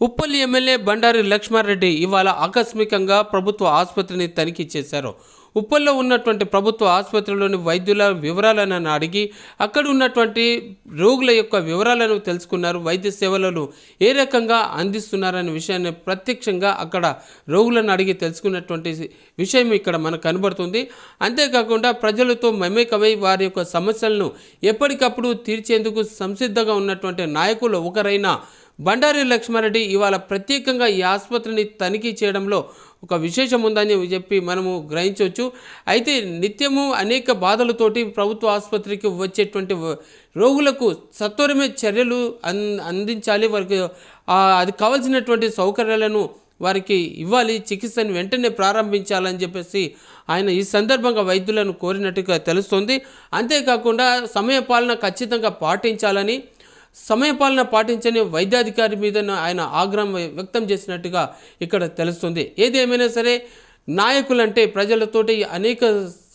Uppal MLA Bandari Lakshma Reddy ఇవాళ ఆకస్మికంగా ప్రభుత్వ ఆసుపత్రిని తనిఖీ చేశారు. ఉప్పల్లో ఉన్నటువంటి ప్రభుత్వ ఆసుపత్రిలోని వైద్యుల వివరాలను అడిగి అక్కడ ఉన్నటువంటి రోగుల యొక్క వివరాలను తెలుసుకున్నారు. వైద్య సేవలను ఏ రకంగా అందిస్తున్నారనే విషయాన్ని ప్రత్యక్షంగా అక్కడ రోగులను అడిగి తెలుసుకున్నటువంటి విషయం ఇక్కడ మనకు కనబడుతుంది. అంతేకాకుండా ప్రజలతో మమేకమై వారి యొక్క సమస్యలను ఎప్పటికప్పుడు తీర్చేందుకు సంసిద్ధంగా ఉన్నటువంటి నాయకులు ఒకరైన బండారి లక్ష్మారెడ్డి ఇవాళ ప్రత్యేకంగా ఈ ఆసుపత్రిని తనిఖీ చేయడంలో ఒక విశేషం ఉందని చెప్పి మనము గ్రహించవచ్చు. అయితే నిత్యము అనేక బాధలతోటి ప్రభుత్వ ఆసుపత్రికి వచ్చేటువంటి రోగులకు సత్వరమే చర్యలు అందించాలి. వారికి అది కావాల్సినటువంటి సౌకర్యాలను వారికి ఇవ్వాలి, చికిత్సను వెంటనే ప్రారంభించాలని చెప్పేసి ఆయన ఈ సందర్భంగా వైద్యులను కోరినట్టుగా తెలుస్తుంది. అంతేకాకుండా సమయపాలన ఖచ్చితంగా పాటించాలని, సమయపాలన పాటించని వైద్యాధికారి మీద ఆయన ఆగ్రహం వ్యక్తం చేసినట్టుగా ఇక్కడ తెలుస్తుంది. ఏదేమైనా సరే నాయకులంటే ప్రజలతోటి అనేక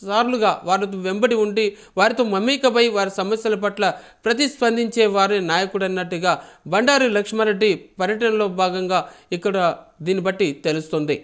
సార్లుగా వారితో వెంబడి ఉండి వారితో మమేకమై వారి సమస్యల పట్ల ప్రతిస్పందించే వారి నాయకుడు అన్నట్టుగా బండారి లక్ష్మారెడ్డి పర్యటనలో భాగంగా ఇక్కడ దీన్ని బట్టి తెలుస్తుంది.